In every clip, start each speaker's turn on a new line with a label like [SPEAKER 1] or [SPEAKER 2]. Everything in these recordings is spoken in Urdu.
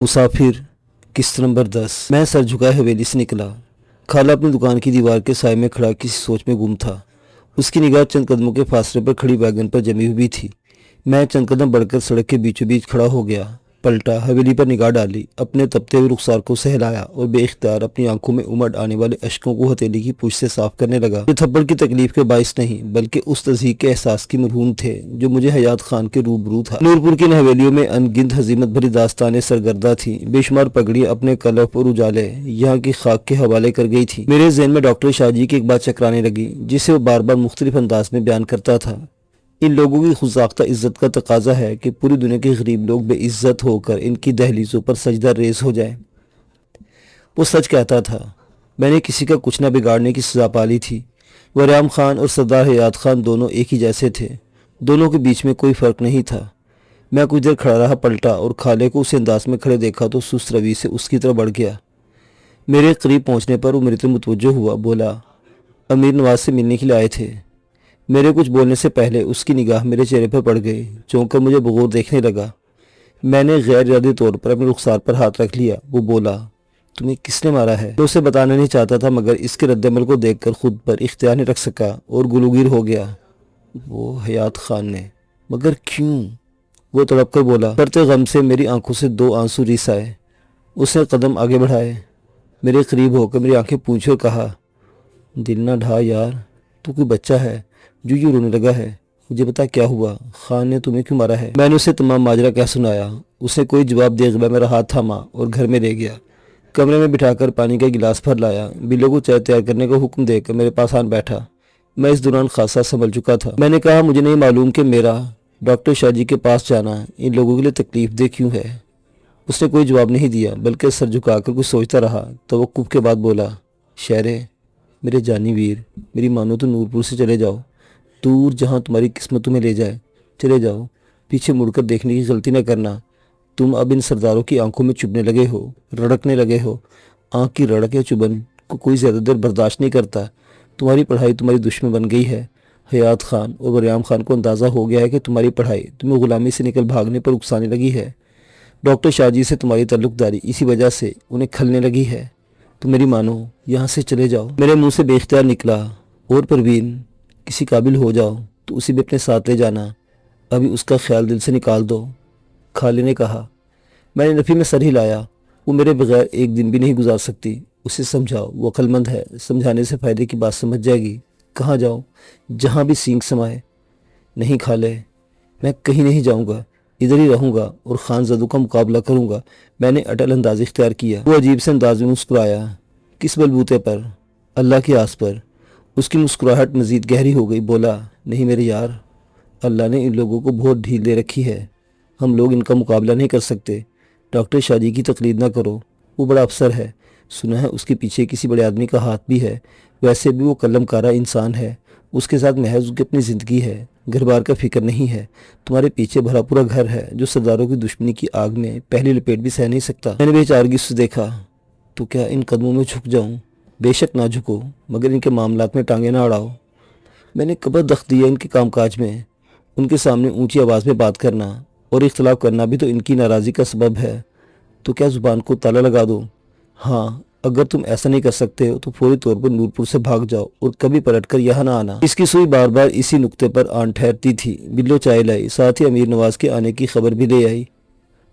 [SPEAKER 1] مسافر قسط نمبر 10۔ میں سر جھکائے حویلی سے نکلا۔ خالہ اپنی دکان کی دیوار کے سائے میں کھڑا کسی سوچ میں گم تھا۔ اس کی نگاہ چند قدموں کے فاصلے پر کھڑی ویگن پر جمی ہوئی تھی۔ میں چند قدم بڑھ کر سڑک کے بیچوں بیچ کھڑا ہو گیا، پلٹا، حویلی پر نگاہ ڈالی، اپنے تپتے ہوئے رخسار کو سہلایا اور بے اختیار اپنی آنکھوں میں امڑ آنے والے اشکوں کو ہتھیلی کی پوچھ سے صاف کرنے لگا۔ یہ تھپڑ کی تکلیف کے باعث نہیں بلکہ اس تضحیک کے احساس کی مرہون تھے جو مجھے حیات خان کے روبرو تھا۔ نورپور کی ان حویلیوں میں ان گنت حزیمت بھری داستانیں سرگردہ تھیں، بے شمار پگڑیاں اپنے کلف اور اجالے یہاں کی خاک کے حوالے کر گئی تھیں۔ میرے ذہن میں ڈاکٹر شاہ جی کی ایک بات چکرانے لگی جسے وہ بار بار مختلف انداز میں بیان کرتا تھا۔ ان لوگوں کی خودساختہ عزت کا تقاضا ہے کہ پوری دنیا کے غریب لوگ بے عزت ہو کر ان کی دہلیزوں پر سجدہ ریز ہو جائیں۔ وہ سچ کہتا تھا۔ میں نے کسی کا کچھ نہ بگاڑنے کی سزا پالی تھی۔ وریم خان اور سردار حیات خان دونوں ایک ہی جیسے تھے، دونوں کے بیچ میں کوئی فرق نہیں تھا۔ میں کچھ دیر کھڑا رہا، پلٹا اور خالے کو اسی انداز میں کھڑے دیکھا تو سست روی سے اس کی طرف بڑھ گیا۔ میرے قریب پہنچنے پر وہ میری طرف متوجہ ہوا، بولا، امیر نواز سے ملنے کے لیے آئے تھے؟ میرے کچھ بولنے سے پہلے اس کی نگاہ میرے چہرے پر پڑ گئی، چونک کر مجھے بغور دیکھنے لگا۔ میں نے غیر ارادی طور پر اپنے رخسار پر ہاتھ رکھ لیا۔ وہ بولا، تمہیں کس نے مارا ہے؟ میں اسے بتانا نہیں چاہتا تھا مگر اس کے رد عمل کو دیکھ کر خود پر اختیار نہیں رکھ سکا اور گلوگیر ہو گیا۔ وہ حیات خان نے۔ مگر کیوں؟ وہ تڑپ کر بولا۔ کرتے غم سے میری آنکھوں سے 2 آنسو رس آئے۔ اس نے قدم آگے بڑھائے، میرے قریب ہو کر میری آنکھیں پوچھی اور کہا، دل نہ ڈھا یار، تو کوئی بچہ ہے جو یوں رونے لگا ہے؟ مجھے بتا کیا ہوا، خان نے تمہیں کیوں مارا ہے؟ میں نے اسے تمام ماجرا کہہ سنایا۔ اس نے کوئی جواب دے بغیر میرا ہاتھ تھاما اور گھر میں لے گیا۔ کمرے میں بٹھا کر پانی کا گلاس بھر لایا، بلو کو چائے تیار کرنے کا حکم دے کر میرے پاس آن بیٹھا۔ میں اس دوران خاصا سنبھل چکا تھا۔ میں نے کہا، مجھے نہیں معلوم کہ میرا ڈاکٹر شاہ جی کے پاس جانا ان لوگوں کے لیے تکلیف دہ کیوں ہے۔ اس نے کوئی جواب نہیں دیا بلکہ سر جھکا کر کچھ سوچتا رہا۔ توقف کے بعد بولا، شہرے، میرے جانی ویر، میری مانو تو نورپور سے چلے جاؤ، دور جہاں تمہاری قسمت تمہیں لے جائے، چلے جاؤ، پیچھے مڑ کر دیکھنے کی غلطی نہ کرنا۔ تم اب ان سرداروں کی آنکھوں میں چبھنے لگے ہو، رڑکنے لگے ہو۔ آنکھ کی رڑک یا چبھن کو کوئی زیادہ دیر برداشت نہیں کرتا۔ تمہاری پڑھائی تمہاری دشمن بن گئی ہے۔ حیات خان اور وریم خان کو اندازہ ہو گیا ہے کہ تمہاری پڑھائی تمہیں غلامی سے نکل بھاگنے پر اکسانے لگی ہے۔ ڈاکٹر شاہ جی سے تمہاری تعلق داری اسی وجہ سے انہیں کھلنے لگی ہے۔ تو میری مانو، یہاں سے چلے جاؤ۔ میرے منہ سے بے اختیار نکلا، اور پروین، کسی قابل ہو جاؤ تو اسے بھی اپنے ساتھ لے جانا، ابھی اس کا خیال دل سے نکال دو، خالے نے کہا۔ میں نے نفی میں سر ہلایا۔ وہ میرے بغیر ایک دن بھی نہیں گزار سکتی۔ اسے سمجھاؤ، وہ عقل مند ہے، سمجھانے سے فائدے کی بات سمجھ جائے گی۔ کہاں جاؤں؟ جہاں بھی سینگ سمائے۔ نہیں خالے، میں کہیں نہیں جاؤں گا، ادھر ہی رہوں گا اور خان زدوں کا مقابلہ کروں گا۔ میں نے اٹل انداز اختیار کیا۔ وہ عجیب سے انداز میں مسکرایا۔ کس بلبوتے پر؟ اللہ کی آس پر۔ اس کی مسکراہٹ مزید گہری ہو گئی۔ بولا، نہیں میرے یار، اللہ نے ان لوگوں کو بہت ڈھیل دے رکھی ہے، ہم لوگ ان کا مقابلہ نہیں کر سکتے۔ ڈاکٹر شاہ جی کی تقلید نہ کرو، وہ بڑا افسر ہے، سنا ہے اس کے پیچھے کسی بڑے آدمی کا ہاتھ بھی ہے۔ ویسے بھی وہ قلم کارا انسان ہے، اس کے ساتھ محض کی اپنی زندگی ہے، گھر بار کا فکر نہیں ہے۔ تمہارے پیچھے بھرا پورا گھر ہے جو سرداروں کی دشمنی کی آگ میں پہلی لپیٹ بھی سہ نہیں سکتا۔ میں نے بے چارگی سے دیکھا۔ تو کیا ان قدموں میں جھک جاؤں؟ بے شک نہ جھکو، مگر ان کے معاملات میں ٹانگیں نہ اڑاؤ۔ میں نے کبر دخت دیا ان کے کام کاج میں۔ ان کے سامنے اونچی آواز میں بات کرنا اور اختلاف کرنا بھی تو ان کی ناراضی کا سبب ہے۔ تو کیا زبان کو تالا لگا دو؟ ہاں، اگر تم ایسا نہیں کر سکتے ہو تو فوری طور پر نورپور سے بھاگ جاؤ اور کبھی پلٹ کر یہاں نہ آنا۔ اس کی سوئی بار بار اسی نقطے پر آن ٹھہرتی تھی۔ بلو چائے لائی، ساتھ ہی امیر نواز کے آنے کی خبر بھی لے آئی۔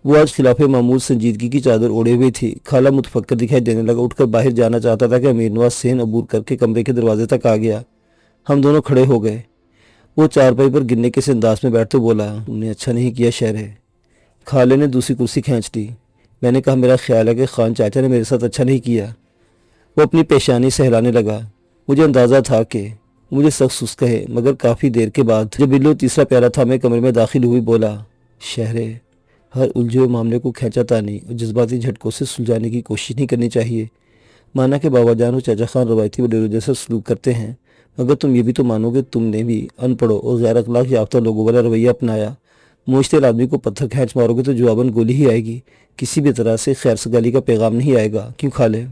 [SPEAKER 1] وہ آج خلاف معمول سنجیدگی کی چادر اوڑے ہوئی تھی۔ خالہ متفکر دکھائی دینے لگا، اٹھ کر باہر جانا چاہتا تھا کہ امیر نواز صحن عبور کر کے کمرے کے دروازے تک آ گیا۔ ہم دونوں کھڑے ہو گئے۔ وہ چارپائی پر گرنے کے سے انداز میں بیٹھتے بولا، تم نے اچھا نہیں کیا شہرے۔ خالے نے دوسری کرسی کھینچ لی۔ میں نے کہا، میرا خیال ہے کہ خان چاچا نے میرے ساتھ اچھا نہیں کیا۔ وہ اپنی پیشانی سہلانے لگا۔ مجھے اندازہ تھا کہ مجھے سخت سست کہے، مگر کافی دیر کے بعد جب بلو تیسرا پیالہ تھامے کمرے میں داخل ہوئی، بولا، شہرے، ہر الجھے ہوئے معاملے کو کھینچا تانی اور جذباتی جھٹکوں سے سلجھانے کی کوشش نہیں کرنی چاہیے۔ مانا کہ بابا جان اور چاچا خان روایتی وڈیروں جیسا سلوک کرتے ہیں، مگر تم یہ بھی تو مانو کہ تم نے بھی ان پڑھوں اور غیر اخلاق یافتہ لوگوں والا رویہ اپنایا۔ موشتیل آدمی کو پتھر کھینچ مارو گے تو جواباً گولی ہی آئے گی، کسی بھی طرح سے خیر سگالی کا پیغام نہیں آئے گا۔ کیوں خالے؟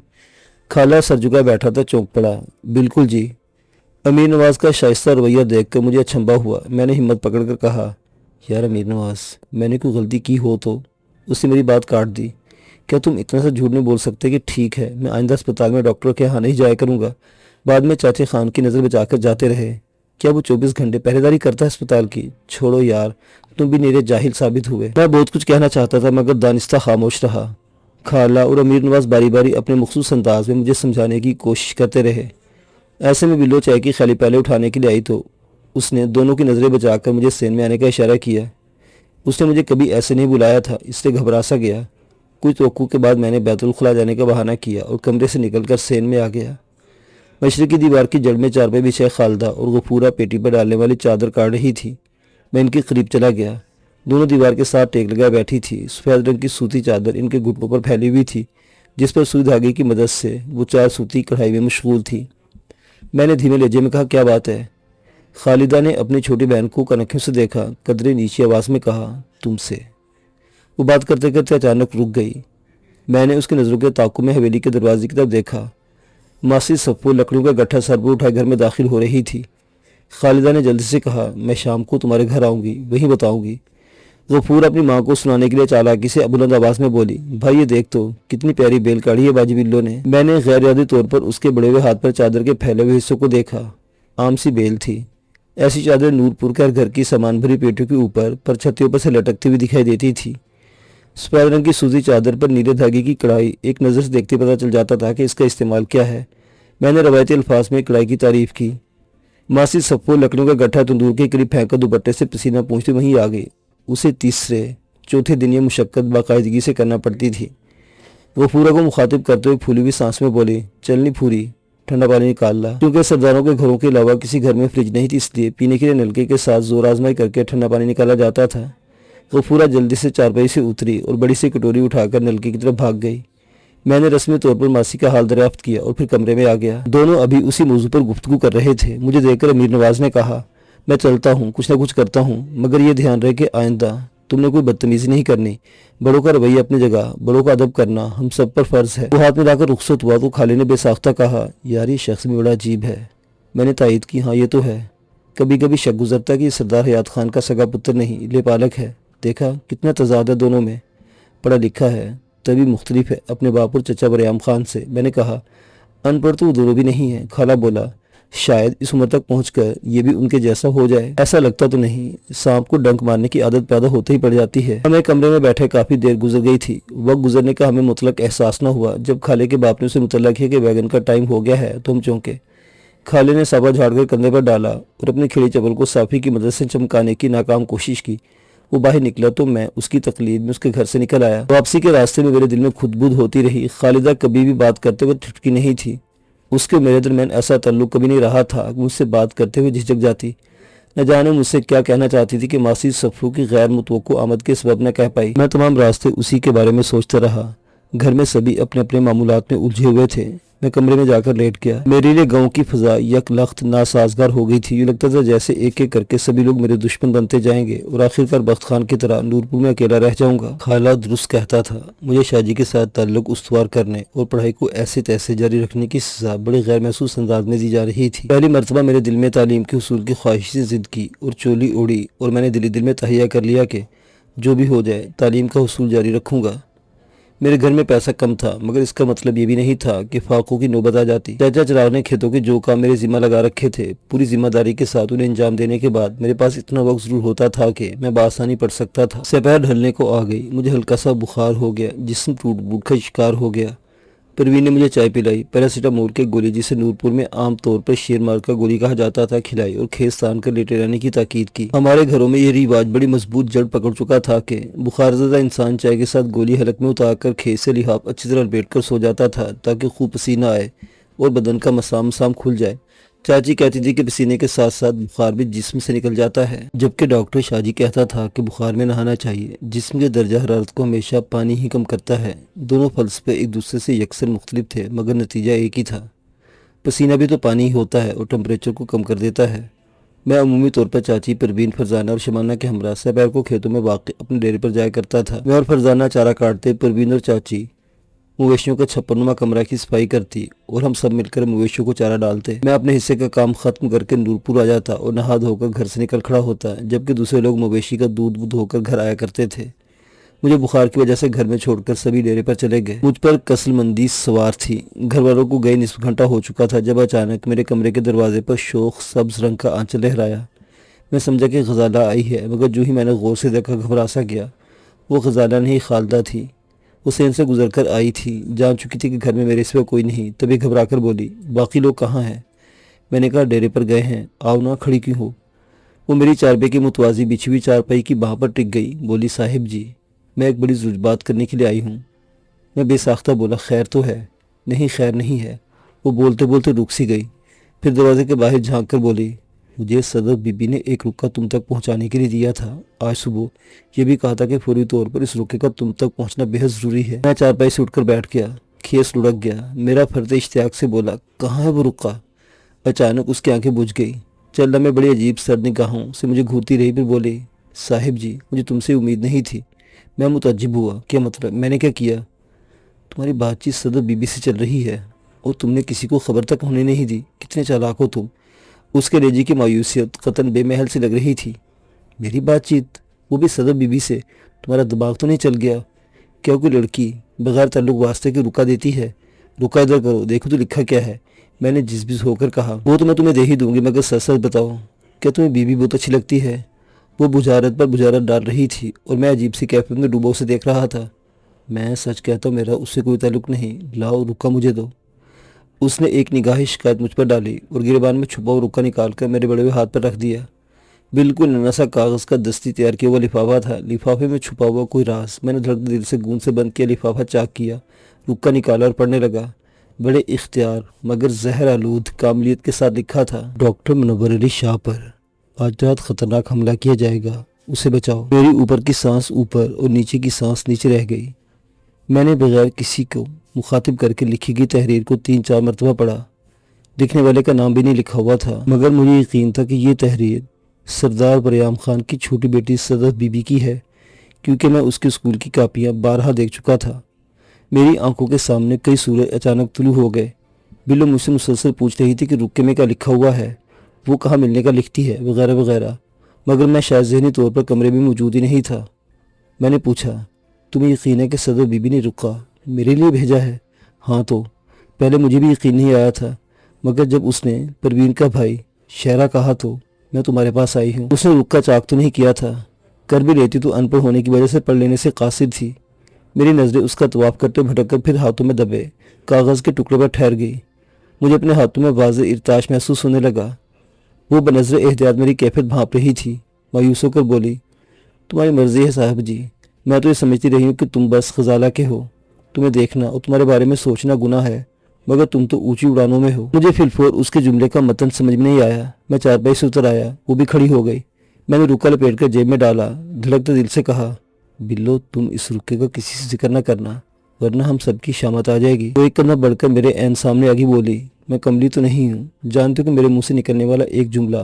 [SPEAKER 1] خالہ سر جھکا بیٹھا تھا، چونک پڑا۔ بالکل جی۔ امیر نواز کا شائستہ رویہ دیکھ کر مجھے اچنبھا ہوا۔ میں نے ہمت پکڑ کر کہا، یار امیر نواز، میں نے کوئی غلطی کی ہو تو؟ اس نے میری بات کاٹ دی۔ کیا تم اتنا سا جھوٹ نہیں بول سکتے کہ ٹھیک ہے میں آئندہ اسپتال میں ڈاکٹر کے ہاں نہیں جایا کروں گا؟ بعد میں چاچے خان کی نظر بچا کر جاتے رہے۔ کیا وہ 24 گھنٹے پہرے داری کرتا ہے اسپتال کی؟ چھوڑو یار، تم بھی میرے جاہل ثابت ہوئے۔ میں بہت کچھ کہنا چاہتا تھا مگر دانستہ خاموش رہا۔ خالہ اور امیر نواز باری باری اپنے مخصوص انداز میں مجھے سمجھانے کی کوشش کرتے رہے۔ ایسے میں بلو چائے کی خیلی پہلے اٹھانے کے لیے آئی تو اس نے دونوں کی نظریں بچا کر مجھے سین میں آنے کا اشارہ کیا۔ اس نے مجھے کبھی ایسے نہیں بلایا تھا، اس لیے گھبرا سا گیا۔ کچھ توقع کے بعد میں نے بیت الخلا جانے کا بہانہ کیا اور کمرے سے نکل کر سین میں آ گیا۔ مشرقی دیوار کی جڑ میں چارپائی بچھائے خالدہ اور غفورہ پیٹی پر ڈالنے والی چادر کاٹ رہی تھی۔ میں ان کے قریب چلا گیا۔ دونوں دیوار کے ساتھ ٹیک لگائے بیٹھی تھی۔ سفید رنگ کی سوتی چادر ان کے گھٹنوں پر پھیلی ہوئی تھی جس پر سوئی دھاگے کی مدد سے وہ 4 سوتی کڑھائی میں مشغول تھی۔ میں نے دھیمے لہجے میں کہا، کیا بات ہے؟ خالدہ نے اپنی چھوٹی بہن کو کنکھیوں سے دیکھا، قدرے نیچی آواز میں کہا، تم سے۔ وہ بات کرتے کرتے اچانک رک گئی۔ میں نے اس کی نظروں کے تعاقب میں حویلی کے دروازے کی طرف دیکھا۔ ماسی صفو لکڑیوں کا گٹھا سر پر اٹھائے گھر میں داخل ہو رہی تھی۔ خالدہ نے جلدی سے کہا، میں شام کو تمہارے گھر آؤں گی، وہیں بتاؤں گی۔ غفور اپنی ماں کو سنانے کے لیے چالاکی سے بلند آواز میں بولی، بھائی یہ دیکھ تو کتنی پیاری بیل کاڑی ہے باجی بلو نے۔ میں نے غیر ارادی طور پر اس کے بڑے ہوئے ہاتھ پر چادر کے پھیلے ہوئے حصوں کو دیکھا۔ عام سی بیل تھی۔ ایسی چادر نور پور کے گھر کی سامان بھری پیٹیوں کے اوپر پر چھتیوں پر سے لٹکتی ہوئی دکھائی دیتی تھی۔ سفید رنگ کی سوزی چادر پر نیلے دھاگے کی کڑھائی ایک نظر سے دیکھتے پتہ چل جاتا تھا کہ اس کا استعمال کیا ہے۔ میں نے روایتی الفاظ میں کڑھائی کی تعریف کی۔ ماسی صفو لکڑیوں کا گٹھا تندور کے قریب پھینک کر دوپٹے سے پسینہ پوچھتے وہیں آ گئی۔ اسے تیسرے چوتھے دن یہ مشقت باقاعدگی سے کرنا پڑتی تھی۔ وہ پھورا کو مخاطب کرتے ہوئے پھولی ہوئی سانس میں بولی، چلنی پھوری، ٹھنڈا پانی نکال لا۔ کیونکہ سرداروں کے گھروں کے علاوہ کسی گھر میں فریج نہیں تھی، اس لیے پینے کے لیے نلکے کے ساتھ زور آزمائی کر کے ٹھنڈا پانی نکالا جاتا تھا۔ غفورہ جلدی سے چارپائی سے اتری اور بڑی سی کٹوری اٹھا کر نلکے کی طرف بھاگ گئی۔ میں نے رسمی طور پر ماسی کا حال دریافت کیا اور پھر کمرے میں آ گیا۔ دونوں ابھی اسی موضوع پر گفتگو کر رہے تھے۔ مجھے دیکھ کر امیر نواز نے کہا، میں چلتا ہوں، کچھ نہ کچھ کرتا ہوں، مگر یہ دھیان رہے کہ آئندہ تم نے کوئی بدتمیزی نہیں کرنی۔ بڑوں کا رویہ اپنی جگہ، بڑوں کا ادب کرنا ہم سب پر فرض ہے۔ وہ ہاتھ میں لا کر رخصت ہوا تو خالے نے بے ساختہ کہا، یار یہ شخص بھی بڑا عجیب ہے۔ میں نے تائید کی، ہاں یہ تو ہے۔ کبھی کبھی شک گزرتا کہ یہ سردار حیات خان کا سگا پتر نہیں، لے پالک ہے۔ دیکھا کتنا تضاد ہے دونوں میں۔ پڑھا لکھا ہے، تبھی مختلف ہے اپنے باپ اور چچا بریام خان سے۔ میں نے کہا، ان پڑھ تو وہ دونوں بھی نہیں ہیں۔ خالہ بولا، شاید اس عمر تک پہنچ کر یہ بھی ان کے جیسا ہو جائے۔ ایسا لگتا تو نہیں، سانپ کو ڈنک مارنے کی عادت پیدا ہوتے ہی پڑ جاتی ہے۔ ہمیں کمرے میں بیٹھے کافی دیر گزر گئی تھی۔ وقت گزرنے کا ہمیں مطلق احساس نہ ہوا۔ جب خالے کے باپ نے اسے مطلع کیا کہ ویگن کا ٹائم ہو گیا ہے تو ہم چونکے۔ خالے نے صابہ جھاڑ کر کندھے پر ڈالا اور اپنی کھڑی چپل کو صافی کی مدد سے چمکانے کی ناکام کوشش کی۔ وہ باہر نکلا تو میں اس کی تقلید میں اس کے گھر سے نکل آیا۔ واپسی کے راستے میں میرے دل میں خود بدھ ہوتی رہی۔ خالدہ کبھی بھی بات کرتے ہوئے ٹھٹکی نہیں تھی۔ اس کے میرے درمیان ایسا تعلق کبھی نہیں رہا تھا کہ مجھ سے بات کرتے ہوئے جھجک جاتی۔ نہ جانے مجھ سے کیا کہنا چاہتی تھی کہ ماسی صفو کی غیر متوقع آمد کے سبب نہ کہہ پائی۔ میں تمام راستے اسی کے بارے میں سوچتا رہا۔ گھر میں سبھی اپنے اپنے معمولات میں الجھے ہوئے تھے۔ میں کمرے میں جا کر لیٹ گیا۔ میرے لیے گاؤں کی فضا یک لخت ناسازگار ہو گئی تھی۔ یوں لگتا تھا جیسے ایک ایک کر کے سبھی لوگ میرے دشمن بنتے جائیں گے اور آخرکار بخت خان کی طرح نورپور میں اکیلا رہ جاؤں گا۔ خالہ درست کہتا تھا، مجھے شاجی کے ساتھ تعلق استوار کرنے اور پڑھائی کو ایسے تیسے جاری رکھنے کی سزا بڑے غیر محسوس انداز میں دی جا رہی تھی۔ پہلی مرتبہ میرے دل میں تعلیم کے حصول کی خواہش سے ضد کی اور چولی اوڑی اور میں نے دل میں تہیہ کر لیا کہ جو بھی ہو جائے تعلیم کا حصول جاری رکھوں گا۔ میرے گھر میں پیسہ کم تھا مگر اس کا مطلب یہ بھی نہیں تھا کہ فاقوں کی نوبت آ جاتی۔ چاچا چراغ نے کھیتوں کے جو کام میرے ذمہ لگا رکھے تھے، پوری ذمہ داری کے ساتھ انہیں انجام دینے کے بعد میرے پاس اتنا وقت ضرور ہوتا تھا کہ میں بآسانی پڑھ سکتا تھا۔ سپہر ڈھلنے کو آ گئی۔ مجھے ہلکا سا بخار ہو گیا، جسم ٹوٹ بوٹ کا شکار ہو گیا۔ پروین نے مجھے چائے پلائی، پیراسیٹامول کے گولی جسے نورپور میں عام طور پر شیر مار کا گولی کہا جاتا تھا کھلائی اور کھیس تان کر لیٹے رہنے کی تاکید کی۔ ہمارے گھروں میں یہ رواج بڑی مضبوط جڑ پکڑ چکا تھا کہ بخار زدہ انسان چائے کے ساتھ گولی حلق میں اتار کر کھیس سے لحاف اچھی طرح لپیٹ کر سو جاتا تھا تاکہ خوب پسینہ آئے اور بدن کا مسام مسام کھل جائے۔ چاچی کہتی تھی کہ پسینے کے ساتھ ساتھ بخار بھی جسم سے نکل جاتا ہے، جبکہ ڈاکٹر شاجی کہتا تھا کہ بخار میں نہانا چاہیے، جسم کے درجہ حرارت کو ہمیشہ پانی ہی کم کرتا ہے۔ دونوں فلسفے ایک دوسرے سے یکسر مختلف تھے مگر نتیجہ ایک ہی تھا، پسینہ بھی تو پانی ہی ہوتا ہے اور ٹمپریچر کو کم کر دیتا ہے۔ میں عمومی طور پر چاچی پروین، فرزانہ اور شمانہ کے ہمراہ سپہر کو کھیتوں میں واقع اپنے ڈیرے پر جایا کرتا تھا۔ میں اور فرزانہ چارہ کاٹتے، پروین اور چاچی مویشیوں کا چھپر نما کمرہ کی صفائی کرتی اور ہم سب مل کر مویشیوں کو چارہ ڈالتے۔ میں اپنے حصے کا کام ختم کر کے نورپور آ جاتا اور نہا دھو کر گھر سے نکل کھڑا ہوتا، جبکہ دوسرے لوگ مویشی کا دودھ دھو کر گھر آیا کرتے تھے۔ مجھے بخار کی وجہ سے گھر میں چھوڑ کر سبھی ڈیرے پر چلے گئے۔ مجھ پر کسل مندی سوار تھی۔ گھر والوں کو گئے نصف گھنٹہ ہو چکا تھا جب اچانک میرے کمرے کے دروازے پر شوخ سبز رنگ کا آنچل لہرایا۔ میں سمجھا کہ غزالہ آئی ہے، مگر جو ہی میں نے غور سے دیکھا گھبرا سا گیا۔ وہ غزالہ نہیں، خالدہ تھی۔ وہ سین سے گزر کر آئی تھی، جان چکی تھی کہ گھر میں میرے سوا کوئی نہیں، تبھی گھبرا کر بولی، باقی لوگ کہاں ہیں؟ میں نے کہا ڈیرے پر گئے ہیں، آؤ نا، کھڑی کیوں ہو؟ وہ میری چارپائی کی متوازی بچھی ہوئی چارپائی کی باہ پر ٹک گئی، بولی، صاحب جی، میں ایک بڑی ضروری بات کرنے کے لیے آئی ہوں۔ میں بے ساختہ بولا، خیر تو ہے؟ نہیں، خیر نہیں ہے۔ وہ بولتے بولتے رک سی گئی، پھر دروازے کے باہر جھانک کر بولی، مجھے صدف بی بی نے ایک رکا تم تک پہنچانے کے لیے دیا تھا۔ آج صبح یہ بھی کہا تھا کہ فوری طور پر اس رکے کا تم تک پہنچنا بے حد ضروری ہے۔ میں چارپائی سے اٹھ کر بیٹھ گیا، کھیس لڑک گیا۔ میرا فرد اشتیاق سے بولا، کہاں ہے وہ رکا؟ اچانک اس کی آنکھیں بجھ گئی، چل میں بڑی عجیب سرد نگاہوں سے مجھے گھورتی رہی، پھر بولی، صاحب جی، مجھے تم سے امید نہیں تھی۔ میں متعجب ہوا، کیا مطلب؟ میں نے کیا کیا؟ تمہاری بات چیت صدف بی بی سے چل رہی ہے اور تم نے کسی کو خبر تک ہونے نہیں دی، کتنے چالاک ہو تم۔ اس کے لہجے کی مایوسیت قطعاً بے محل سے لگ رہی تھی۔ میری بات چیت، وہ بھی صدف بی بی سے؟ تمہارا دماغ تو نہیں چل گیا؟ کیا کوئی لڑکی بغیر تعلق واسطے کے رکا دیتی ہے؟ رکا ادھر کرو، دیکھو تو لکھا کیا ہے؟ میں نے جزبز ہو کر کہا، وہ تو میں تمہیں دے ہی دوں گی، مگر سچ سچ بتاؤ، کیا تمہیں بی بی بہت اچھی لگتی ہے؟ وہ بجھارت پر بجھارت ڈال رہی تھی اور میں عجیب سی کیفیت میں ڈوبا اسے دیکھ رہا تھا۔ میں سچ کہتا ہوں، میرا اس سے کوئی تعلق نہیں، لاؤ رکا مجھے دو۔ اس نے ایک نگاہی شکایت مجھ پر ڈالی اور گریبان میں چھپا ہوا رکا نکال کر میرے بڑے ہوئے ہاتھ پر رکھ دیا۔ بالکل ننا سا کاغذ کا دستی تیار کیا ہوا لفافہ تھا، لفافے میں چھپا ہوا کوئی راز۔ میں نے دھڑکتے دل سے گوند سے بند کیا لفافہ، چاک کیا، رکا نکالا اور پڑھنے لگا۔ بڑے اختیار مگر زہر آلود کاملیت کے ساتھ لکھا تھا، ڈاکٹر منور علی شاہ پر آج رات خطرناک حملہ کیا جائے گا، اسے بچاؤ۔ میری اوپر کی سانس اوپر اور نیچے کی سانس نیچے رہ گئی۔ میں نے بغیر کسی کو مخاطب کر کے لکھی گئی تحریر کو 3-4 مرتبہ پڑھا۔ لکھنے والے کا نام بھی نہیں لکھا ہوا تھا، مگر مجھے یقین تھا کہ یہ تحریر سردار بریام خان کی چھوٹی بیٹی صدف بی بی کی ہے، کیونکہ میں اس کے اسکول کی کاپیاں بارہا دیکھ چکا تھا۔ میری آنکھوں کے سامنے کئی سورج اچانک طلوع ہو گئے۔ بلو مجھ سے مسلسل پوچھ رہی تھی کہ رکے میں کیا لکھا ہوا ہے، وہ کہاں ملنے کا لکھتی ہے، وغیرہ وغیرہ، مگر میں شاید ذہنی طور پر کمرے میں موجود ہی نہیں تھا۔ میں نے پوچھا، تمہیں یقین ہے کہ صدف بی بی نے رکا میرے لیے بھیجا ہے؟ ہاں تو پہلے مجھے بھی یقین نہیں آیا تھا، مگر جب اس نے پروین کا بھائی شہرہ کہا تو میں تمہارے پاس آئی ہوں۔ اس نے رکا چاک تو نہیں کیا تھا، کر بھی لیتی تو ان پڑھ ہونے کی وجہ سے پڑھ لینے سے قاصر تھی۔ میری نظریں اس کا طواف کرتے بھٹک کر پھر ہاتھوں میں دبے کاغذ کے ٹکڑے پر ٹھہر گئی۔ مجھے اپنے ہاتھوں میں واضح ارتعاش محسوس ہونے لگا۔ وہ بنظر احتیاط میری کیفیت بھانپ رہی تھی، مایوس ہو کر بولی، تمہاری مرضی ہے صاحب جی، میں تو یہ سمجھتی رہی ہوں کہ تم بس غزالہ کے ہو، تمہیں دیکھنا اور تمہارے بارے میں سوچنا گناہ ہے، مگر تم تو اونچی اڑانوں میں ہو۔ مجھے فی الفور اس کے جملے کا متن سمجھ میں نہیں آیا۔ میں چارپائی سے اتر آیا، وہ بھی کھڑی ہو گئی۔ میں نے رکا لپیٹ کر جیب میں ڈالا، دھڑکتے دل سے کہا، بلو، تم اس رکے کا کسی سے ذکر نہ کرنا، ورنہ ہم سب کی شامت آ جائے گی۔ وہ ایک قدم بڑھ کر میرے عین سامنے آگی، بولی، میں کملی تو نہیں ہوں، جانتی ہوں کہ میرے منہ سے نکلنے والا ایک جملہ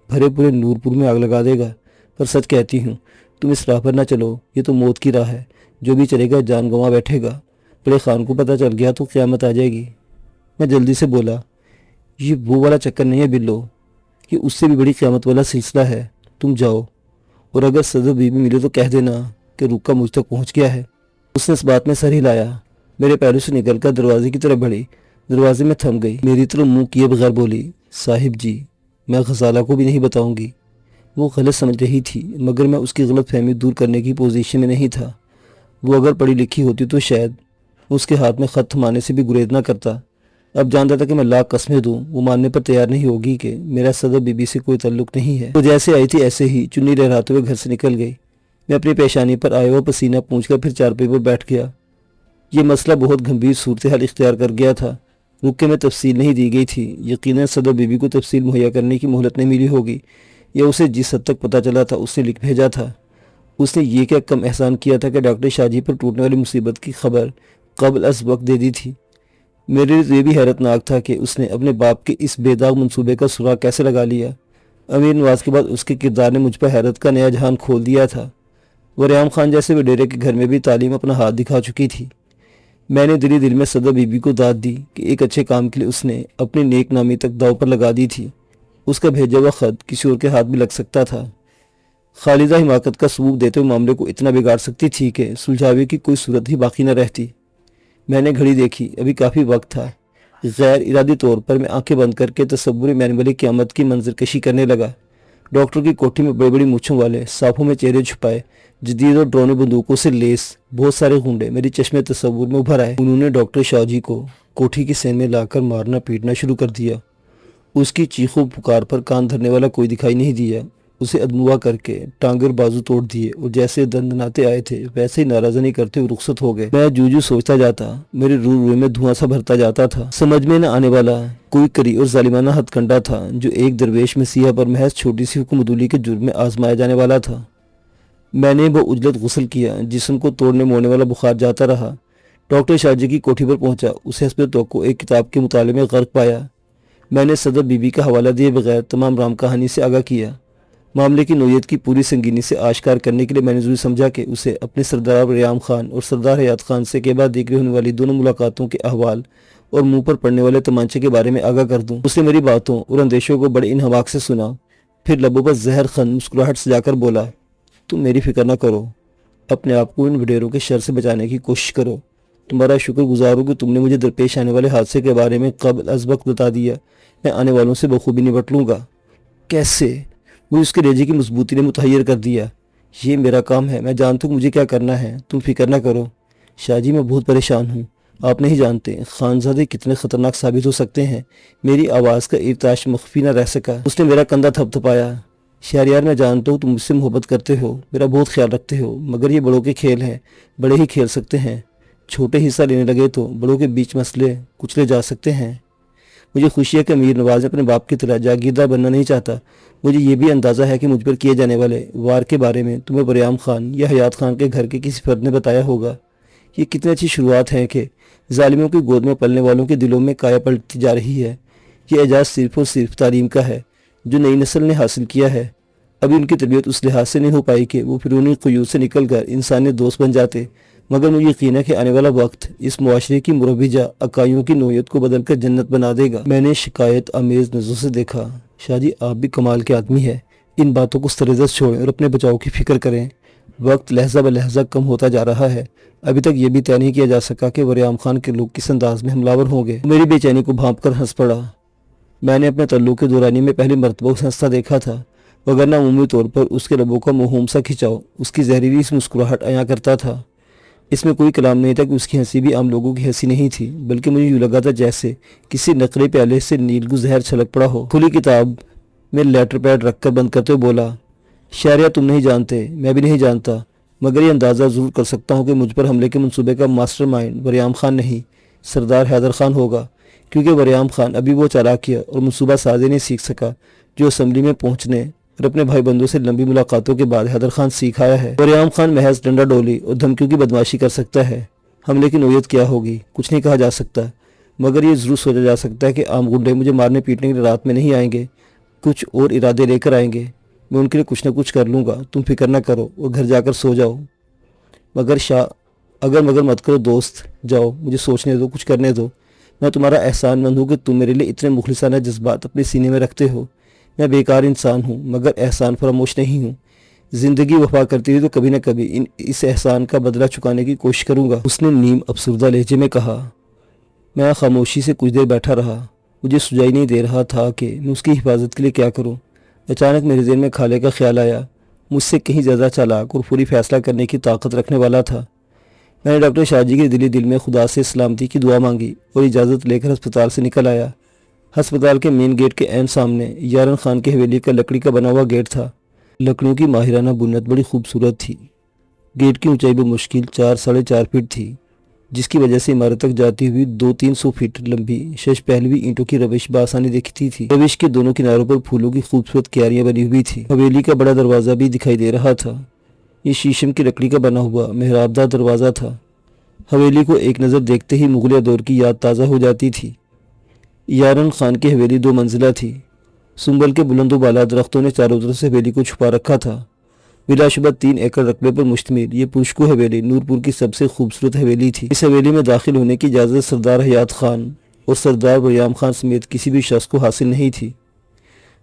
[SPEAKER 1] بھرے پورے نورپور میں آگ لگا دے گا، پر سچ کہتی ہوں، تم اس راہ پر نہ چلو، یہ تو موت کی راہ ہے، جو بھی چلے گا جان گنوا بیٹھے گا، بڑے خان کو پتہ چل گیا تو قیامت آ جائے گی۔ میں جلدی سے بولا، یہ وہ والا چکر نہیں ہے بلو، یہ اس سے بھی بڑی قیامت والا سلسلہ ہے، تم جاؤ، اور اگر صدف بی بی ملے تو کہہ دینا کہ رکا مجھ تک پہنچ گیا ہے۔ اس نے اس بات میں سر ہلایا، میرے پیروں سے نکل کر دروازے کی طرف بڑھی، دروازے میں تھم گئی، میری طرف منہ کیے بغیر بولی، صاحب جی، میں غزالہ کو بھی نہیں بتاؤں گی۔ وہ غلط سمجھ رہی تھی، مگر میں اس کی غلط فہمی دور کرنے کی پوزیشن میں نہیں تھا۔ وہ اگر پڑھی لکھی ہوتی تو شاید اس کے ہاتھ میں خط تھمانے سے بھی گریز نہ کرتا۔ اب جانتا تھا کہ میں لاکھ قسمیں دوں، وہ ماننے پر تیار نہیں ہوگی کہ میرا صدف بی بی سے کوئی تعلق نہیں ہے۔ وہ جیسے آئی تھی ایسے ہی چنی لہراتے ہوئے گھر سے نکل گئی۔ میں اپنی پیشانی پر آیا ہوا پسینہ پونچھ کر پھر چارپائی پر بیٹھ گیا۔ یہ مسئلہ بہت گھمبیر صورتحال اختیار کر گیا تھا۔ رکے میں تفصیل نہیں دی گئی تھی، یقیناً صدف بی بی کو تفصیل مہیا کرنے کی مہلت نہیں ملی ہوگی، یا اسے جس حد تک پتہ چلا تھا اس نے لکھ بھیجا تھا۔ اس نے یہ کیا کم احسان کیا تھا کہ ڈاکٹر شاہ جی پر ٹوٹنے والی مصیبت کی خبر قبل از وقت دے دی تھی۔ میرے لیے یہ بھی حیرت ناک تھا کہ اس نے اپنے باپ کے اس بے داغ منصوبے کا سراغ کیسے لگا لیا۔ امیر نواز کے بعد اس کے کردار نے مجھ پر حیرت کا نیا جہان کھول دیا تھا۔ بریام خان جیسے وڈیرے کے گھر میں بھی تعلیم اپنا ہاتھ دکھا چکی تھی۔ میں نے دلی دل میں صدف بی بی کو داد دی کہ ایک اچھے کام کے لیے اس نے اپنی نیک نامی تک داؤ پر لگا دی تھی۔ اس کا بھیجا ہوا خط کسی اور کے ہاتھ بھی لگ سکتا تھا۔ خالدہ حماقت کا ثبوت دیتے ہوئے معاملے کو اتنا بگاڑ سکتی تھی کہ سلجھاوے کی کوئی صورت ہی باقی نہ رہتی۔ میں نے گھڑی دیکھی، ابھی کافی وقت تھا۔ غیر ارادی طور پر میں آنکھیں بند کر کے تصور مینولی قیامت کی منظر کشی کرنے لگا۔ ڈاکٹر کی کوٹھی میں بڑی بڑی مونچھوں والے، سانپوں میں چہرے چھپائے، جدید اور ڈرونے بندوقوں سے لیس بہت سارے غنڈے میری چشمے تصور میں ابھر آئے۔ انہوں نے ڈاکٹر شاہ جی کو کوٹھی کی سین میں لا کر مارنا پیٹنا شروع کر دیا۔ اس کی چیخوں پکار پر کان دھرنے والا کوئی دکھائی نہیں دیا۔ اسے ادموا کر کے ٹانگ اور بازو توڑ دیے اور جیسے دندناتے آئے تھے ویسے ہی ناراضہ نہیں کرتے ہوئے رخصت ہو گئے۔ میں جو سوچتا جاتا، میرے روئے میں دھواں سا بھرتا جاتا تھا۔ سمجھ میں نہ آنے والا کوئی کری اور ظالمانہ ہتھ کنڈا تھا جو ایک درویش مسیحا پر محض چھوٹی سی حکم عدولی کے جرم میں آزمایا جانے والا تھا۔ میں نے وہ اجلت غسل کیا، جسم کو توڑنے موڑنے والا بخار جاتا رہا۔ ڈاکٹر شاہ جی کی کوٹھی پر پہنچا، اسے حسب توقع ایک کتاب کے مطالعے میں غرق پایا۔ میں نے صدر بی بی کا حوالہ دیے بغیر تمام رام کہانی سے آگاہ کیا۔ معاملے کی نوعیت کی پوری سنگینی سے آشکار کرنے کے لیے میں نے ضروری سمجھا کہ اسے اپنے سردار ریام خان اور سردار حیات خان سے کے بعد دیگر ہونے والی دونوں ملاقاتوں کے احوال اور منہ پر پڑنے والے تمانچے کے بارے میں آگاہ کر دوں۔ اس نے میری باتوں اور اندیشوں کو بڑے انہماک سے سنا، پھر لبوں پر زہر خند مسکراہٹ سجا کر بولا، تم میری فکر نہ کرو، اپنے آپ کو ان وڈیروں کے شر سے بچانے کی کوشش کرو۔ تمہارا شکر گزار ہوں کہ تم نے مجھے درپیش آنے والے حادثے کے بارے میں قبل از وقت بتا دیا۔ میں آنے والوں سے بخوبی نپٹ لوں گا۔ کیسے؟ مجھے اس کے لہجے کی مضبوطی نے متحیر کر دیا۔ یہ میرا کام ہے، میں جانتا ہوں مجھے کیا کرنا ہے، تم فکر نہ کرو۔ شاہ جی میں بہت پریشان ہوں، آپ نہیں جانتے خانزادے کتنے خطرناک ثابت ہو سکتے ہیں۔ میری آواز کا ارتعاش مخفی نہ رہ سکا۔ اس نے میرا کندھا تھپ تھپایا۔ شہریار میں جانتا ہوں تم مجھ سے محبت کرتے ہو، میرا بہت خیال رکھتے ہو، مگر یہ بڑوں کے کھیل ہیں، بڑے ہی کھیل سکتے ہیں۔ چھوٹے حصہ لینے لگے تو بڑوں کے بیچ مسئلے کچلے جا سکتے ہیں۔ مجھے خوشی ہے کہ امیر نواز اپنے باپ کی طرح جاگیردار بننا نہیں چاہتا۔ مجھے یہ بھی اندازہ ہے کہ مجھ پر کیے جانے والے وار کے بارے میں تمہیں بریام خان یا حیات خان کے گھر کے کسی فرد نے بتایا ہوگا۔ یہ کتنی اچھی شروعات ہے کہ ظالموں کی گود میں پلنے والوں کے دلوں میں کایا پلٹتی جا رہی ہے۔ یہ اعجاز صرف اور صرف تعلیم کا ہے جو نئی نسل نے حاصل کیا ہے۔ ابھی ان کی تربیت اس لحاظ سے نہیں ہو پائی کہ وہ فرونی قیود سے نکل کر انسانی دوست بن جاتے، مگر مجھے یقین ہے کہ آنے والا وقت اس معاشرے کی مروجہ عقائدوں کی نوعیت کو بدل کر جنت بنا دے گا۔ میں نے شکایت آمیز نظروں سے دیکھا۔ شاہ جی آپ بھی کمال کے آدمی ہیں، ان باتوں کو سرزد چھوڑیں اور اپنے بچاؤ کی فکر کریں۔ وقت لہجہ بہ لہجہ کم ہوتا جا رہا ہے۔ ابھی تک یہ بھی طے نہیں کیا جا سکا کہ وریام خان کے لوگ کس انداز میں حملہ ہوں گے۔ میری بے چینی کو بھانپ کر ہنس پڑا۔ میں نے اپنے تعلق کے دورانی میں پہلی مرتبہ اسے ہنستا دیکھا تھا، وگرنہ عمومی طور پر اس کے لبوں کا مہوم سا کھچاؤ اس کی زہریلی سی مسکراہٹ عیاں کرتا تھا۔ اس میں کوئی کلام نہیں تھا کہ اس کی ہنسی بھی عام لوگوں کی ہنسی نہیں تھی، بلکہ مجھے یوں لگا تھا جیسے کسی نقرے پیالے سے نیلگو زہر چھلک پڑا ہو۔ کھلی کتاب میں لیٹر پیڈ رکھ کر بند کرتے ہوئے بولا، شہریار تم نہیں جانتے، میں بھی نہیں جانتا، مگر یہ اندازہ ضرور کر سکتا ہوں کہ مجھ پر حملے کے منصوبے کا ماسٹر مائنڈ وریام خان نہیں، سردار حیدر خان ہوگا، کیونکہ وریام خان ابھی وہ چالاکیاں اور منصوبہ سازی نہیں سیکھ سکا جو اسمبلی میں پہنچنے اور اپنے بھائی بندوں سے لمبی ملاقاتوں کے بعد حیدر خان سیکھ آیا ہے۔ وریام خان محض ڈنڈا ڈولی اور دھمکیوں کی بدمعاشی کر سکتا ہے۔ حملے کی نوعیت کیا ہوگی کچھ نہیں کہا جا سکتا، مگر یہ ضرور سوچا جا سکتا ہے کہ عام گنڈے مجھے مارنے پیٹنے کی رات میں نہیں آئیں گے، کچھ اور ارادے لے کر آئیں گے۔ میں ان کے لیے کچھ نہ کچھ کر لوں گا، تم فکر نہ کرو اور گھر جا کر سو جاؤ۔ مگر مت کرو دوست، جاؤ مجھے سوچنے دو، کچھ کرنے دو۔ میں تمہارا احسان مند ہوں کہ تم میرے لیے اتنے مخلصانہ جذبات اپنے سینے میں رکھتے ہو۔ میں بیکار انسان ہوں مگر احسان فراموش نہیں ہوں۔ زندگی وفا کرتی ہوئی تو کبھی نہ کبھی اس احسان کا بدلہ چکانے کی کوشش کروں گا۔ اس نے نیم افسردہ لہجے میں کہا۔ میں خاموشی سے کچھ دیر بیٹھا رہا، مجھے سجائی نہیں دے رہا تھا کہ میں اس کی حفاظت کے لیے کیا کروں۔ اچانک میرے ذہن میں خالے کا خیال آیا، مجھ سے کہیں زیادہ چالاک اور پوری فیصلہ کرنے کی طاقت رکھنے والا تھا۔ میں نے ڈاکٹر شاہ جی کے دل میں خدا سے سلامتی کی دعا مانگی اور اجازت لے کر ہسپتال سے نکل آیا۔ ہسپتال کے مین گیٹ کے عین سامنے یارن خان کی حویلی کا لکڑی کا بنا ہوا گیٹ تھا۔ لکڑیوں کی ماہرانہ بنت بڑی خوبصورت تھی۔ گیٹ کی اونچائی بمشکل 4-4.5 فٹ تھی، جس کی وجہ سے عمارت تک جاتی ہوئی 200-300 فٹ لمبی شش پہلوی اینٹوں کی روش بآسانی دکھتی تھی۔ روش کے دونوں کناروں پر پھولوں کی خوبصورت کیاریاں بنی ہوئی تھی۔ حویلی کا بڑا دروازہ بھی دکھائی دے رہا تھا۔ یہ شیشم کی لکڑی کا بنا ہوا محرابدار دروازہ تھا۔ حویلی کو ایک نظر دیکھتے ہی مغلیہ دور کی یاد تازہ ہو جاتی تھی۔ یارن خان کی حویلی 2 منزلہ تھی۔ سنبل کے بلند و بالا درختوں نے چاروں طرف سے حویلی کو چھپا رکھا تھا۔ بلا شبہ 3 ایکڑ رقبے پر مشتمل یہ پرشکو حویلی نورپور کی سب سے خوبصورت حویلی تھی۔ اس حویلی میں داخل ہونے کی اجازت سردار حیات خان اور سردار وریام خان سمیت کسی بھی شخص کو حاصل نہیں تھی۔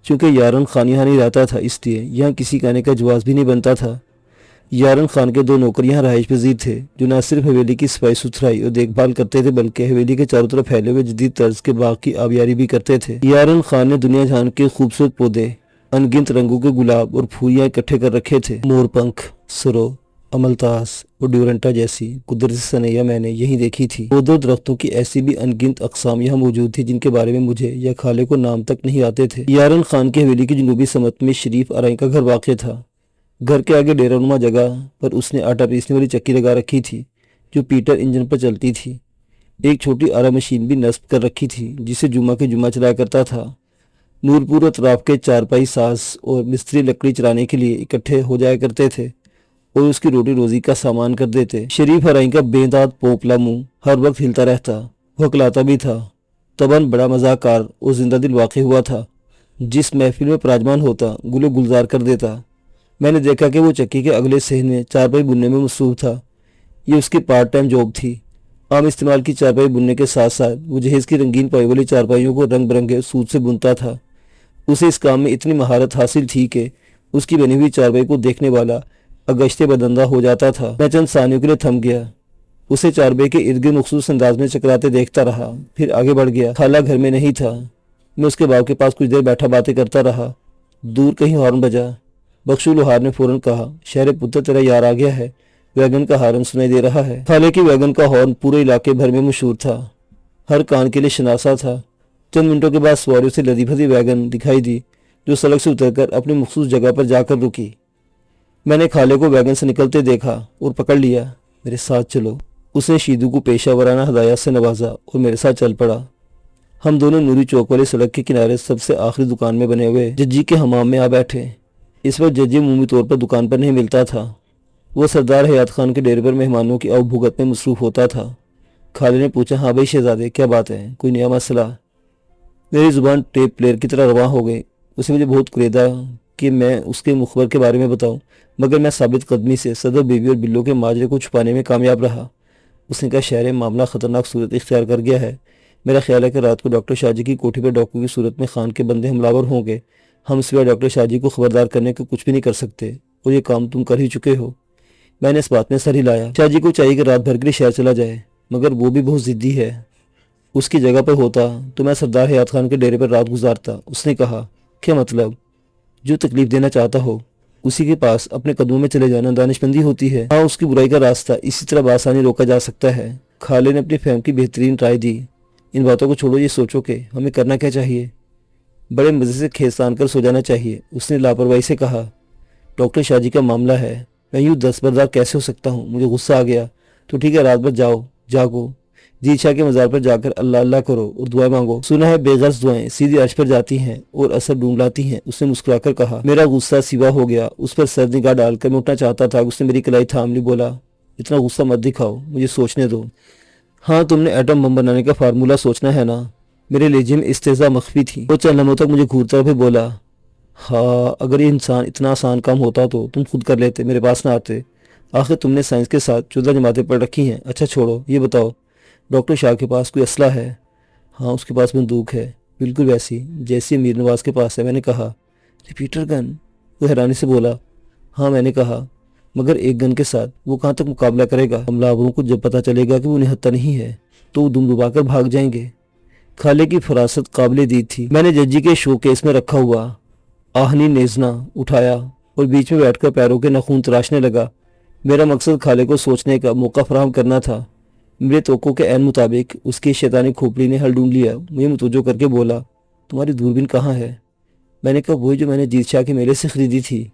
[SPEAKER 1] چونکہ یارن خان یہاں نہیں رہتا تھا، اس لیے یہاں کسی کے آنے کا جواز بھی نہیں بنتا تھا۔ یارن خان کے 2 نوکر یہاں رہائش پذیر تھے جو نہ صرف حویلی کی صفائی ستھرائی اور دیکھ بھال کرتے تھے بلکہ حویلی کے چاروں طرف پھیلے ہوئے جدید طرز کے باغ کی آبیاری بھی کرتے تھے۔ یارن خان نے دنیا جہان کے خوبصورت پودے، ان گنت رنگوں کے گلاب اور پھولیاں اکٹھے کر رکھے تھے۔ مور پنکھ، سرو، املتاس اور ڈیورنٹا جیسی قدرتی سنیاں میں نے یہیں دیکھی تھی۔ پودوں درختوں کی ایسی بھی ان گنت اقسام یہاں موجود تھی جن کے بارے میں مجھے یا خالے کو نام تک نہیں آتے تھے۔ یارن خان کی حویلی کی جنوبی سمت میں شریف آرائی کا گھر واقع تھا۔ گھر کے آگے ڈیرہ نما جگہ پر اس نے آٹا پیسنے والی چکی لگا رکھی تھی جو پیٹر انجن پر چلتی تھی۔ ایک چھوٹی آرا مشین بھی نصب کر رکھی تھی جسے جمعہ کے جمعہ چلایا کرتا تھا۔ نورپور اطراف کے چارپائی ساز اور مستری لکڑی چلانے کے لیے اکٹھے ہو جایا کرتے تھے اور اس کی روٹی روزی کا سامان کر دیتے۔ شریف آرائی کا بے داد پوپلا منہ ہر وقت ہلتا رہتا، وہ ہکلاتا بھی تھا۔ طبعاً بڑا مزاح اور زندہ دل واقع ہوا تھا، جس محفل میں پراجمان ہوتا گل و گلزار کر دیتا۔ میں نے دیکھا کہ وہ چکی کے اگلے صحن میں چارپائی بننے میں مصروف تھا۔ یہ اس کی پارٹ ٹائم جاب تھی۔ عام استعمال کی چارپائی بننے کے ساتھ ساتھ وہ جہیز کی رنگین پائی والی چارپائیوں کو رنگ برنگے سوت سے بنتا تھا۔ اسے اس کام میں اتنی مہارت حاصل تھی کہ اس کی بنی ہوئی چارپائی کو دیکھنے والا اگشتے بدندہ ہو جاتا تھا۔ میں چند ثانیوں کے لیے تھم گیا، اسے چارپائی کے ارد گرد مخصوص انداز میں چکراتے دیکھتا رہا، پھر آگے بڑھ گیا۔ خالہ گھر میں نہیں تھا۔ میں اس کے باغ کے پاس کچھ دیر بیٹھا باتیں کرتا رہا۔ دور کہیں ہارن بجا۔ بخشو لوہار نے فوراً کہا، شہر پتر تیرا یار آ گیا ہے، ویگن کا ہارن سنائی دے رہا ہے۔ خالے کی ویگن کا ہارن پورے علاقے بھر میں مشہور تھا، ہر کان کے لیے شناسا تھا۔ چند منٹوں کے بعد سواریوں سے لدی بھدی ویگن دکھائی دی جو سڑک سے اتر کر اپنی مخصوص جگہ پر جا کر رکی۔ میں نے خالے کو ویگن سے نکلتے دیکھا اور پکڑ لیا۔ میرے ساتھ چلو۔ اس نے شیدو کو پیشہ ورانہ ہدایات سے نوازا اور میرے ساتھ چل پڑا۔ ہم دونوں نوری چوک والے سڑک کے کنارے سب سے آخری دکان میں بنے ہوئے ججی کے حمام میں آ بیٹھے۔ اس وقت ججی عمومی طور پر دکان پر نہیں ملتا تھا، وہ سردار حیات خان کے ڈیرے پر مہمانوں کی آؤ بھگت میں مصروف ہوتا تھا۔ خالے نے پوچھا، ہاں بھائی شہزادے، کیا بات ہے؟ کوئی نیا مسئلہ؟ میری زبان ٹیپ پلیئر کی طرح رواں ہو گئی۔ اسے مجھے بہت قریدا کہ میں اس کے مخبر کے بارے میں بتاؤں، مگر میں ثابت قدمی سے صدر بیوی اور بلو کے ماجرے کو چھپانے میں کامیاب رہا۔ اس نے کہا، شہر معاملہ خطرناک صورت اختیار کر گیا ہے۔ میرا خیال ہے کہ رات کو ڈاکٹر شاہ جی کی کوٹھی پر ڈاکو کی صورت میں خان کے بندے حملہ ہوں گے۔ ہم سوائے ڈاکٹر شاہ جی کو خبردار کرنے کے کچھ بھی نہیں کر سکتے، اور یہ کام تم کر ہی چکے ہو۔ میں نے اس بات میں سر ہلایا۔ شاہ جی کو چاہیے کہ رات بھر کے لیے شہر چلا جائے، مگر وہ بھی بہت ضدی ہے۔ اس کی جگہ پر ہوتا تو میں سردار حیات خان کے ڈیرے پر رات گزارتا۔ اس نے کہا، کیا مطلب؟ جو تکلیف دینا چاہتا ہو اسی کے پاس اپنے قدموں میں چلے جانا دانشمندی ہوتی ہے۔ ہاں، اس کی برائی کا راستہ اسی طرح بآسانی روکا جا سکتا ہے۔ خالے نے اپنی فہم کی بہترین رائے دی۔ ان باتوں کو چھوڑو، یہ سوچو کہ ہمیں کرنا کیا چاہیے۔ بڑے مزے سے کھیس تان کر سو جانا چاہیے، اس نے لاپرواہی سے کہا۔ ڈاکٹر شاہ جی کا معاملہ ہے، میں یوں دستبردار کیسے ہو سکتا ہوں؟ مجھے غصہ آ گیا۔ تو ٹھیک ہے، رات بھر جاؤ، جاگو، جیت شاہ کے مزار پر جا کر اللہ اللہ کرو اور دعائیں مانگو۔ سنا ہے بے غرض دعائیں سیدھی عرش پر جاتی ہیں اور اثر ڈھونڈ لاتی ہیں، اس نے مسکرا کر کہا۔ میرا غصہ سوا ہو گیا، اس پر سر نگاہ ڈال کر میں اٹھنا چاہتا تھا کہ اس نے میری کلائی تھام لی۔ بولا، اتنا غصہ مت دکھاؤ، مجھے سوچنے دو۔ ہاں، تم نے ایٹم بم بنانے کا فارمولہ سوچنا ہے نا؟ میرے لہجے میں استہزاء مخفی تھی۔ وہ چند لمحوں تک مجھے گھورتا پھر بولا، ہاں، اگر یہ انسان اتنا آسان کام ہوتا تو تم خود کر لیتے، میرے پاس نہ آتے۔ آخر تم نے سائنس کے ساتھ 14 جماعتیں پڑھ رکھی ہیں۔ اچھا چھوڑو، یہ بتاؤ، ڈاکٹر شاہ کے پاس کوئی اسلحہ ہے؟ ہاں، اس کے پاس بندوق ہے، بالکل ویسی جیسی امیر نواز کے پاس ہے۔ میں نے کہا، ریپیٹر گن؟ وہ حیرانی سے بولا، ہاں۔ میں نے کہا، مگر ایک گن کے ساتھ وہ کہاں تک مقابلہ کرے گا؟ حملہ آوروں کو جب پتہ چلے گا کہ وہ نہتہ نہیں ہے تو وہ دم دبا کر بھاگ جائیں گے۔ خالے کی فراست قابل دید تھی۔ میں نے ججی کے شو کیس میں رکھا ہوا آہنی نیزنا اٹھایا اور بیچ میں بیٹھ کر پیروں کے ناخن تراشنے لگا۔ میرا مقصد خالے کو سوچنے کا موقع فراہم کرنا تھا۔ میرے توقع کے عین مطابق اس کی شیطانی کھوپڑی نے حل ڈھونڈ لیا۔ مجھے متوجہ کر کے بولا، تمہاری دوربین کہاں ہے؟ میں نے کہا، وہی جو میں نے جیت شاہ کے میلے سے خریدی تھی۔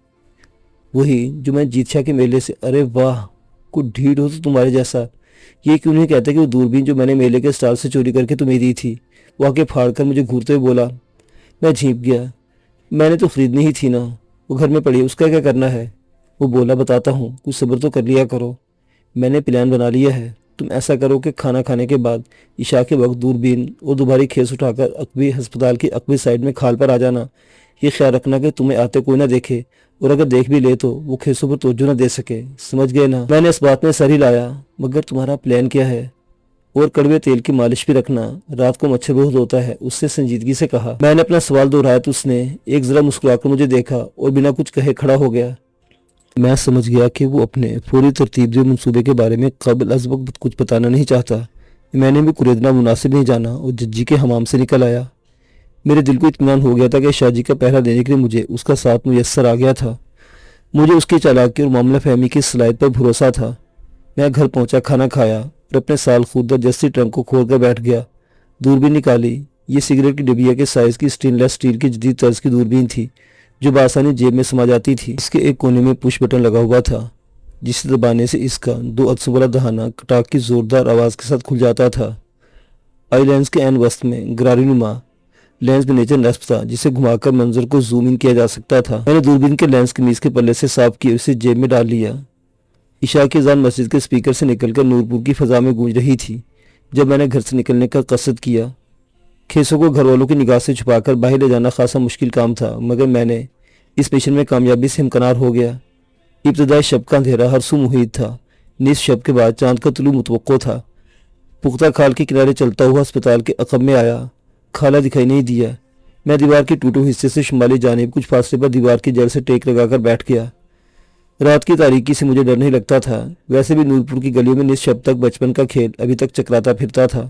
[SPEAKER 1] وہی جو میں جیت شاہ کے میلے سے؟ ارے واہ، کوئی ڈھیڑ ہو تو تمہارے جیسا۔ یہ کیوں نہیں کہتے کہ وہ دوربین جو میں نے میلے کے سٹال سے چوری کر کے تمہیں دی تھی؟ وہ آ کے پھاڑ کر مجھے گھورتے ہوئے بولا۔ میں جھینپ گیا، میں نے تو خریدنی ہی تھی نا، وہ گھر میں پڑی، اس کا کیا کرنا ہے؟ وہ بولا، بتاتا ہوں، کچھ صبر تو کر لیا کرو۔ میں نے پلان بنا لیا ہے۔ تم ایسا کرو کہ کھانا کھانے کے بعد عشاء کے وقت دوربین اور دوباری کھیس اٹھا کر عقبی ہسپتال کی عقبی سائیڈ میں کھال پر آ جانا۔ یہ خیال رکھنا کہ تمہیں آتے کوئی نہ دیکھے، اور اگر دیکھ بھی لے تو وہ کھیسوں پر توجہ نہ دے سکے، سمجھ گئے نا؟ میں نے اس بات میں سر ہی لایا۔ مگر تمہارا پلان کیا ہے؟ اور کڑوے تیل کی مالش بھی رکھنا، رات کو مچھر بہت ہوتا ہے، اس سے سنجیدگی سے کہا۔ میں نے اپنا سوال دہرایا تو اس نے ایک ذرا مسکرا کر مجھے دیکھا اور بنا کچھ کہے کھڑا ہو گیا۔ میں سمجھ گیا کہ وہ اپنے فوری ترتیب دے منصوبے کے بارے میں قبل از وقت کچھ بتانا نہیں چاہتا۔ میں نے بھی کریدنا مناسب نہیں جانا اور ججی کے حمام سے نکل آیا۔ میرے دل کو اطمینان ہو گیا تھا کہ شاہ جی کا پہرا دینے کے لیے مجھے اس کا ساتھ میسر آ گیا تھا۔ مجھے اس کی چالاکی اور معاملہ فہمی کی صلاحیت پر بھروسہ تھا۔ میں گھر پہنچا، کھانا کھایا اور اپنے سال خوردہ جستی ٹرنک کو کھول کر بیٹھ گیا۔ دوربین نکالی۔ یہ سگریٹ کی ڈبیا کے سائز کی سٹین لیس سٹیل کی جدید طرز کی دوربین تھی جو بآسانی جیب میں سما جاتی تھی۔ اس کے ایک کونے میں پش بٹن لگا ہوا تھا جسے دبانے سے اس کا 2 عدسوں والا دہانہ کٹاک کی زوردار آواز کے ساتھ کھل جاتا تھا۔ آئی لینس کے عین وسط میں گراری نما لینس میں نیچر نصب تھا جسے گھما کر منظر کو زوم ان کیا جا سکتا تھا۔ میں نے دوربین کے لینس قمیص کے پلے سے صاف کی اور اسے جیب میں ڈال لیا۔ عشاء کی اذان مسجد کے اسپیکر سے نکل کر نورپور کی فضا میں گونج رہی تھی جب میں نے گھر سے نکلنے کا قصد کیا۔ کھیسوں کو گھر والوں کی نگاہ سے چھپا کر باہر لے جانا خاصا مشکل کام تھا، مگر میں نے اس مشن میں کامیابی سے ہمکنار ہو گیا۔ ابتدائی شب کا اندھیرا ہر سو محیط تھا۔ نصف شب کے بعد چاند کا طلوع متوقع تھا۔ پختہ کھال کے کنارے چلتا ہوا ہسپتال کے عقب میں آیا۔ کھالا دکھائی نہیں دیا۔ میں دیوار کے ٹوٹے حصے سے شمالی جانب کچھ فاصلے پر دیوار کی جڑ سے ٹیک لگا کر بیٹھ گیا۔ رات کی تاریکی سے مجھے ڈر نہیں لگتا تھا، ویسے بھی نورپور کی گلیوں میں نصف شب تک بچپن کا کھیل ابھی تک چکراتا پھرتا تھا،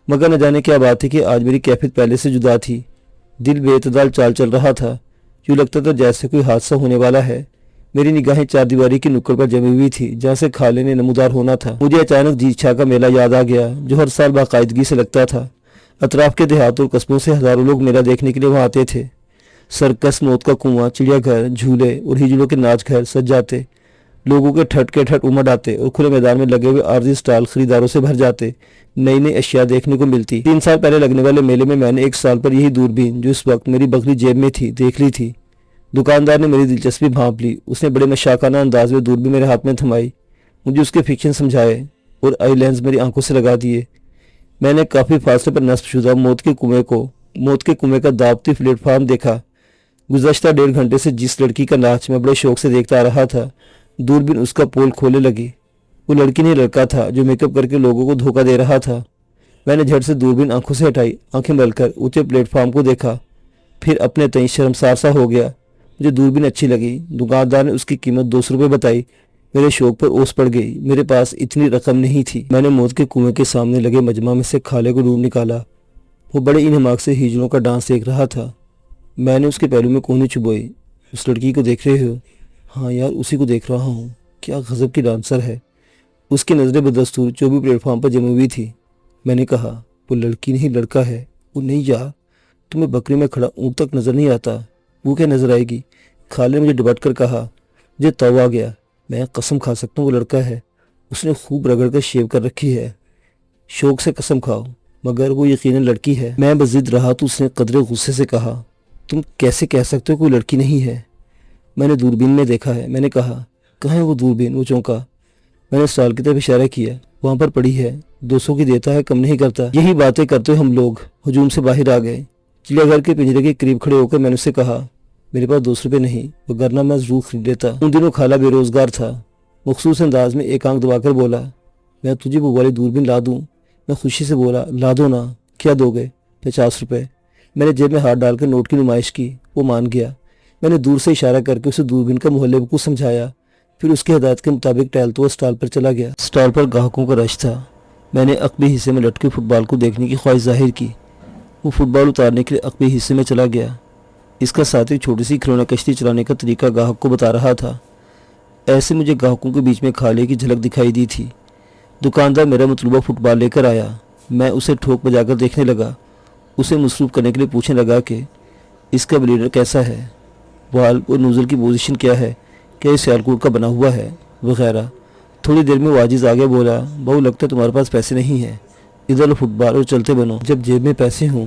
[SPEAKER 1] مگر نہ جانے کیا بات تھی کہ آج میری کیفیت پہلے سے جدا تھی۔ دل بے اعتدال چال چل رہا تھا، یوں لگتا تھا جیسے کوئی حادثہ ہونے والا ہے۔ میری نگاہیں چار دیواری کی نکڑ پر جمی ہوئی تھی جہاں سے کھالے نے نمودار ہونا تھا۔ مجھے اچانک جیت چھا کا میلہ یاد آ گیا جو ہر سال باقاعدگی سے لگتا تھا۔ اطراف کے دیہات اور قصبوں سے ہزاروں لوگ میلہ دیکھنے کے لیے وہاں آتے تھے۔ سرکس، موت کا کنواں، چڑیا گھر، جھولے اور ہجڑوں کے ناچ گھر سج جاتے، لوگوں کے ٹھٹ امڑ آتے اور کھلے میدان میں لگے ہوئے عارضی سٹال خریداروں سے بھر جاتے۔ نئی نئی اشیاء دیکھنے کو ملتی۔ 3 سال پہلے لگنے والے میلے میں نے 1 سال پر یہی دوربین جو اس وقت میری بکری جیب میں تھی دیکھ لی تھی۔ دکاندار نے میری دلچسپی بھانپ لی۔ اس نے بڑے مشاکانہ انداز میں دوربین میرے ہاتھ میں تھمائی، مجھے اس کے فکشن سمجھائے اور آئی لینز میری آنکھوں سے لگا دیے۔ میں نے کافی فاصلے پر نصب شدہ موت کے کنویں کا دابتی پلیٹ فارم دیکھا۔ گزشتہ 1.5 گھنٹے سے جس لڑکی کا ناچ میں بڑے شوق سے دیکھتا آ رہا تھا، دوربین اس کا پول کھولنے لگی۔ وہ لڑکی نہیں، لڑکا تھا جو میک اپ کر کے لوگوں کو دھوکہ دے رہا تھا۔ میں نے جھٹ سے دوربین آنکھوں سے ہٹائی، آنکھیں مل کر اونچے پلیٹ فارم کو دیکھا، پھر اپنے تئیں شرمسار سا ہو گیا۔ مجھے دوربین اچھی لگی۔ دکاندار نے اس کی قیمت 200 روپے بتائی۔ میرے شوق پر اوس پڑ گئی۔ میرے پاس اتنی رقم نہیں تھی۔ میں نے موت کے کنویں کے سامنے لگے مجمع میں سے کھالے کو ڈھونڈ نکالا۔ وہ بڑے انہماک سے ہجڑوں کا ڈانس دیکھ رہا تھا۔ میں نے اس کے پہلو میں کونی چبوئی۔ اس لڑکی کو دیکھ رہے ہو؟ ہاں یار، اسی کو دیکھ رہا ہوں۔ کیا غضب کی ڈانسر ہے۔ اس کی نظریں بدستور جو بھی پلیٹ فارم پر جمی ہوئی تھی۔ میں نے کہا، وہ لڑکی نہیں، لڑکا ہے۔ وہ نہیں یار، تمہیں بکری میں کھڑا اونٹ تک نظر نہیں آتا، وہ کیا نظر آئے گی؟ کھالے نے مجھے ڈبٹ کر کہا۔ مجھے تو آ گیا۔ میں قسم کھا سکتا ہوں وہ لڑکا ہے۔ اس نے خوب رگڑ کر شیو کر رکھی ہے۔ شوق سے قسم کھاؤ، مگر وہ یقیناً لڑکی ہے۔ میں بضد رہا تو اس نے قدرے غصے سے کہا، تم کیسے کہہ سکتے ہو کوئی لڑکی نہیں ہے؟ میں نے دوربین میں دیکھا ہے۔ میں نے کہا، کہاں ہے وہ دوربین؟ وہ چونکا۔ میں نے سال کی طرف اشارہ کیا۔ وہاں پر پڑی ہے، 200 کی دیتا ہے، کم نہیں کرتا۔ یہی باتیں کرتے ہوئے ہم لوگ ہجوم سے باہر آ گئے۔ چڑیا گھر کے پنجرے کے قریب کھڑے ہو کر میں نے اسے کہا، میرے پاس 200 روپے نہیں، وگرنہ میں ضرور خرید لیتا۔ ان دنوں کھالا بے روزگار تھا۔ مخصوص انداز میں ایک آنکھ دبا کر بولا، میں تجھے وہ والی دوربین لا دوں؟ میں خوشی سے بولا، لا دو نا۔ کیا دو گے؟ 50 روپے۔ میں نے جیب میں ہاتھ ڈال کر نوٹ کی نمائش کی۔ وہ مان گیا۔ میں نے دور سے اشارہ کر کے اسے دوربین کا محلے کو سمجھایا، پھر اس کی ہدایت کے مطابق ٹہلتا ہوا اسٹال پر چلا گیا۔ اسٹال پر گاہکوں کا رش تھا۔ میں نے عقبی حصے میں لٹکے فٹ بال کو دیکھنے کی خواہش ظاہر کی۔ وہ فٹ بال اتارنے کے لیے عقبی حصے میں چلا گیا۔ اس کا ساتھ ایک چھوٹی سی کھلونا کشتی چلانے کا طریقہ گاہک کو بتا رہا تھا۔ ایسے مجھے گاہکوں کے بیچ میں کھالے کی جھلک دکھائی دی تھی۔ دکاندار میرا مطلوبہ فٹ بال لے کر آیا۔ میں اسے ٹھوک بجا کر دیکھنے لگا، اسے مصروف کرنے کے لیے پوچھنے لگا کہ اس کا بلیڈر کیسا ہے، والو اور نوزل کی پوزیشن کیا ہے، کیا یہ سیالکوٹ کا بنا ہوا ہے، وغیرہ۔ تھوڑی دیر میں وہ عاجز آگے بولا، بہو لگتا ہے تمہارے پاس پیسے نہیں ہیں، ادھر فٹ بال اور چلتے بنو، جب جیب میں پیسے ہوں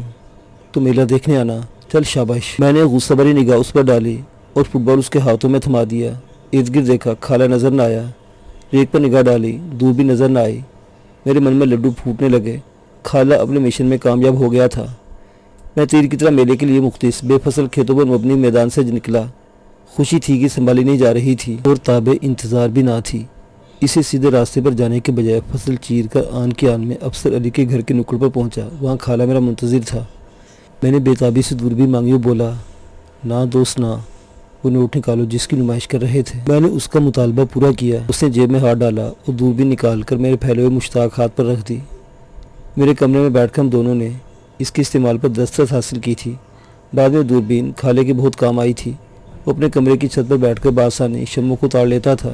[SPEAKER 1] تو میلہ دیکھنے آنا، چل شاباش۔ میں نے غصہ بھری نگاہ اس پر ڈالی اور فٹ بال اس کے ہاتھوں میں تھما دیا۔ ارد گرد دیکھا، کھالا نظر نہ آیا۔ ریک پر نگاہ ڈالی، دور بھی نظر نہ آئی۔ میرے من میں لڈو پھوٹنے لگے۔ کھالا اپنے مشن میں کامیاب ہو گیا تھا۔ میں تیر کی طرح میلے کے لیے مختص بے فصل کھیتوں پر مبنی میدان سے نکلا۔ خوشی تھی کہ سنبھالی نہیں جا رہی تھی اور تابع انتظار بھی نہ تھی۔ اسے سیدھے راستے پر جانے کے بجائے فصل چیر کر آن کی آن میں افسر علی کے گھر کے نکڑ پر پہنچا۔ وہاں خالہ میرا منتظر تھا۔ میں نے بےتابی سے دوربین مانگی اور بولا، نہ دوست نہ، وہ نوٹ نکالو جس کی نمائش کر رہے تھے۔ میں نے اس کا مطالبہ پورا کیا۔ اس نے جیب میں ہاتھ ڈالا اور دوربین نکال کر میرے پھیلے ہوئے مشتاق ہاتھ پر رکھ دی۔ میرے کمرے میں بیٹھ کر ہم دونوں نے اس کے استعمال پر دسترس حاصل کی تھی۔ بعد میں دوربین خالے کے بہت کام آئی تھی۔ وہ اپنے کمرے کی چھت پر بیٹھ کر بآسانی شمعوں کو تاڑ لیتا تھا۔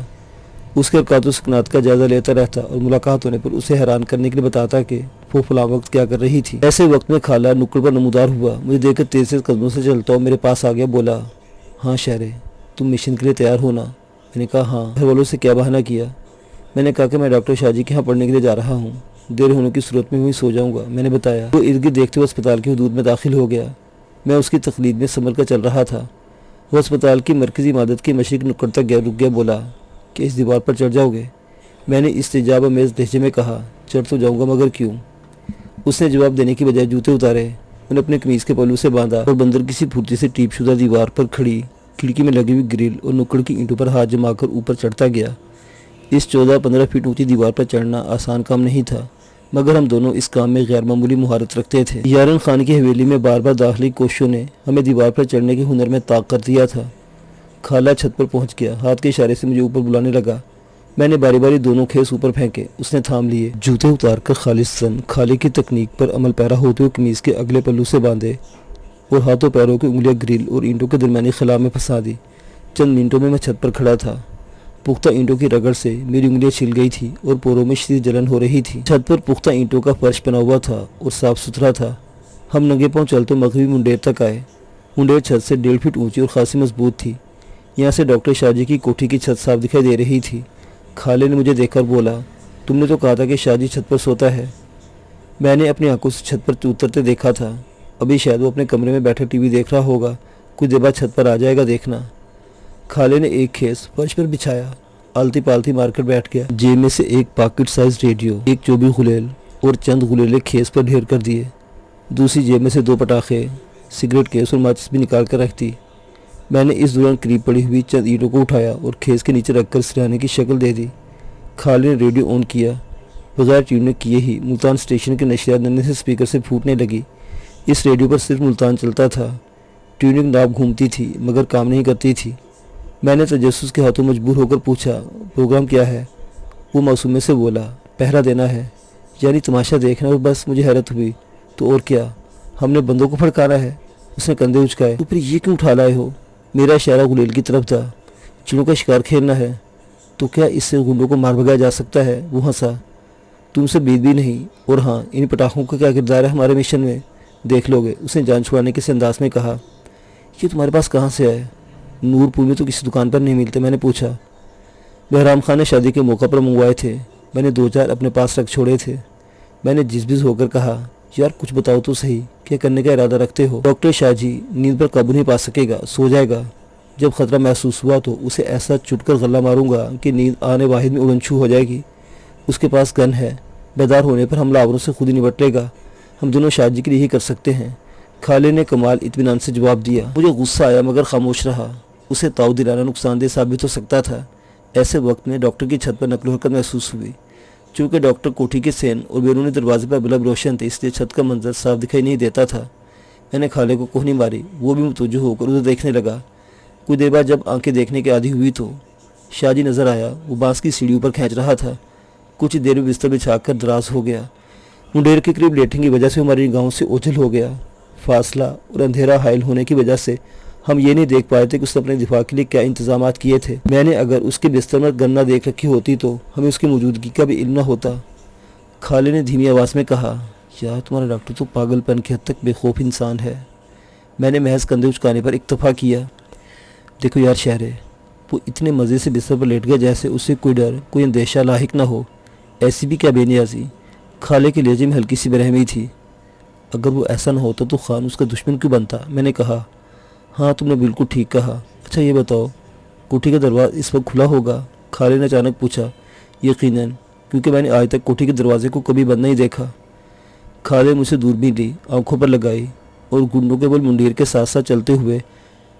[SPEAKER 1] اس کے حرکات و سکنات کا جائزہ لیتا رہتا اور ملاقات ہونے پر اسے حیران کرنے کے لیے بتاتا کہ وہ فلاں وقت کیا کر رہی تھی۔ ایسے وقت میں خالہ نکڑ پر نمودار ہوا، مجھے دیکھ کر تیز تیز قدموں سے چلتا ہوا میرے پاس آ گیا۔ بولا، ہاں شہرے، تم مشن کے لیے تیار ہونا؟ میں نے کہا ہاں۔ گھر والوں سے کیا بہانہ کیا؟ میں نے کہا کہ میں ڈاکٹر شاہ جی کے ہاں پڑھنے کے لیے جا رہا ہوں، دیر ہونے کی صورت میں وہیں سو جاؤں گا۔ میں نے بتایا۔ وہ ارد گرد دیکھتے ہوئے اسپتال کی حدود میں داخل ہو گیا۔ میں اس کی تقلید میں سنبھل کر چل رہا تھا۔ وہ اسپتال کی مرکزی عمارت کے مشرق نکڑ تک گیا، رک گیا، بولا کہ اس دیوار پر چڑھ جاؤ گے؟ میں نے استجاب آمیز لہجے میں کہا، چڑھ تو جاؤں گا مگر کیوں؟ اس نے جواب دینے کی بجائے جوتے اتارے، انہیں اپنے قمیض کے پہلو سے باندھا اور بندر کسی پھرتی سے ٹیپ شدہ دیوار پر کھڑی کھڑکی میں لگی ہوئی گرل اور نکڑ کی اینٹوں پر ہاتھ جما کر اوپر چڑھتا گیا۔ اس 14-15 فٹ اونچی دیوار پر چڑھنا آسان کام نہیں تھا، مگر ہم دونوں اس کام میں غیر معمولی مہارت رکھتے تھے۔ یارن خان کی حویلی میں بار بار داخلی کوششوں نے ہمیں دیوار پر چڑھنے کے ہنر میں طاق کر دیا تھا۔ خالہ چھت پر پہنچ گیا، ہاتھ کے اشارے سے مجھے اوپر بلانے لگا۔ میں نے باری باری دونوں خیز اوپر پھینکے، اس نے تھام لیے۔ جوتے اتار کر خالصاً خالے کی تکنیک پر عمل پیرا ہوتے ہوئے قمیض کے اگلے پلو سے باندھے اور ہاتھوں پیروں کی انگلیاں گرل اور اینٹوں کے درمیانی خلا میں پھنسا دی۔ چند منٹوں میں چھت پر کھڑا تھا۔ پختہ اینٹوں کی رگڑ سے میری انگلیاں چھل گئی تھی اور پوروں میں شدید جلن ہو رہی تھی۔ چھت پر پختہ اینٹوں کا فرش بنا ہوا تھا اور صاف ستھرا تھا۔ ہم ننگے پاؤں چلتے مغربی منڈیر تک آئے۔ منڈیر چھت سے 1.5 فٹ اونچی اور خاصی مضبوط تھی۔ یہاں سے ڈاکٹر شاہ جی کی کوٹھی کی چھت صاف دکھائی دے رہی تھی۔ خالے نے مجھے دیکھ کر بولا، تم نے تو کہا تھا کہ شاہ جی چھت پر سوتا ہے۔ میں نے اپنی آنکھوں سے چھت پر اترتے دیکھا تھا۔ ابھی شاید وہ اپنے کمرے میں بیٹھے ٹی وی دیکھ رہا ہوگا، کچھ دیر بعد چھت پر آ جائے گا، دیکھنا۔ خالے نے ایک خیز فرش پر بچھایا، آلتی پالتی مار کر بیٹھ گیا۔ جیب میں سے ایک پاکٹ سائز ریڈیو، ایک چوبی غلیل اور چند غلیلے خیز پر ڈھیر کر دیے۔ دوسری جیب میں سے 2 پٹاخے، سگریٹ کیس اور ماچس بھی نکال کر رکھ دی۔ میں نے اس دوران قریب پڑی ہوئی چند اینٹوں کو اٹھایا اور خیز کے نیچے رکھ کر سرانے کی شکل دے دی۔ خالے نے ریڈیو آن کیا۔ بغیر ٹیون کیے ہی ملتان اسٹیشن کی نشریات ننے سے اسپیکر سے پھوٹنے لگی۔ اس ریڈیو پر صرف ملتان چلتا تھا۔ ٹیوننگ ناب گھومتی تھی مگر کام نہیں کرتی تھی۔ میں نے تجسس کے ہاتھوں مجبور ہو کر پوچھا، پروگرام کیا ہے؟ وہ معصومے سے بولا، پہرا دینا ہے، یعنی تماشا دیکھنا اور بس۔ مجھے حیرت ہوئی، تو اور کیا، ہم نے بندوں کو پھڑکانا ہے؟ اس نے کندھے اچکائے۔ تو پھر یہ کیوں اٹھا لائے ہو؟ میرا اشارہ غلیل کی طرف تھا۔ چڑوں کا شکار کھیلنا ہے تو کیا اس سے گنڈوں کو مار بھگایا جا سکتا ہے؟ وہ ہنسا، تم سے بیت بھی نہیں، اور ہاں ان پٹاخوں کا کیا کردار ہے ہمارے مشن میں، دیکھ لو گے۔ اس نے جان چھڑانے کے انداز میں کہا، یہ تمہارے پاس کہاں سے آئے؟ نور پور میں تو کسی دکان پر نہیں ملتے۔ میں نے پوچھا۔ بہرام خان نے شادی کے موقع پر منگوائے تھے، میں نے 2-4 اپنے پاس رکھ چھوڑے تھے۔ میں نے جزبز ہو کر کہا، یار کچھ بتاؤ تو صحیح، کیا کرنے کا ارادہ رکھتے ہو؟ ڈاکٹر شاہ جی نیند پر قابو نہیں پا سکے گا، سو جائے گا۔ جب خطرہ محسوس ہوا تو اسے ایسا چٹ کر غلہ ماروں گا کہ نیند آنے واحد میں اڑن چھو ہو جائے گی۔ اس کے پاس گن ہے، بیدار ہونے پر حملہ آوروں سے خود ہی نمٹ لے گا۔ ہم دونوں شاہ جی کے لیے ہی کر سکتے ہیں۔ خالے نے کمال اطمینان سے جواب دیا۔ مجھے غصہ آیا مگر خاموش رہا، اسے تاؤ دلانا نقصان دہ ثابت ہو سکتا تھا۔ ایسے وقت میں ڈاکٹر کی چھت پر نقل و حرکت محسوس ہوئی۔ چونکہ ڈاکٹر کوٹھی کے سین اور بیرونی دروازے پر بلب روشن تھے، اس لیے چھت کا منظر صاف دکھائی نہیں دیتا تھا۔ میں نے خالے کو کوہنی ماری، وہ بھی متوجہ ہو کر ادھر دیکھنے لگا۔ کچھ دیر بعد جب آنکھیں دیکھنے کے عادی ہوئی تو شاہ جی نظر آیا۔ وہ بانس کی سیڑھی اوپر کھینچ رہا تھا۔ کچھ دیر میں بستر بچھا کر دراز ہو گیا۔ منڈیر کے قریب لیٹنے کی وجہ سے ہماری نگاہوں سے اوجھل ہو گیا۔ فاصلہ اور اندھیرا حائل ہونے کی وجہ سے ہم یہ نہیں دیکھ پائے تھے کہ اس نے اپنے دفاع کے لیے کیا انتظامات کیے تھے۔ میں نے اگر اس کے بستر میں گن نہ دیکھ رکھی ہوتی تو ہمیں اس کی موجودگی کا بھی علم نہ ہوتا۔ خالے نے دھیمی آواز میں کہا، یار تمہارا ڈاکٹر تو پاگل پن کی حد تک بے خوف انسان ہے۔ میں نے محض کندھے اچکانے پر اکتفا کیا۔ دیکھو یار شہرے، وہ اتنے مزے سے بستر پر لیٹ گیا جیسے اسے کوئی ڈر، کوئی اندیشہ لاحق نہ ہو۔ ایسی بھی کیا بے نیازی؟ خالے کے لہجے میں ہلکی سی برہمی تھی۔ اگر وہ ایسا نہ ہوتا تو خان اس کا دشمن کیوں بنتا؟ میں نے کہا، ہاں تم نے بالکل ٹھیک کہا۔ اچھا یہ بتاؤ، کوٹھی کا دروازہ اس وقت کھلا ہوگا؟ خالے نے اچانک پوچھا۔ یقیناً، کیونکہ میں نے آج تک کوٹھی کے دروازے کو کبھی بند نہیں دیکھا۔ خالے مجھ سے دوربین لی، آنکھوں پر لگائی اور گنڈوں کے بل منڈیر کے ساتھ ساتھ چلتے ہوئے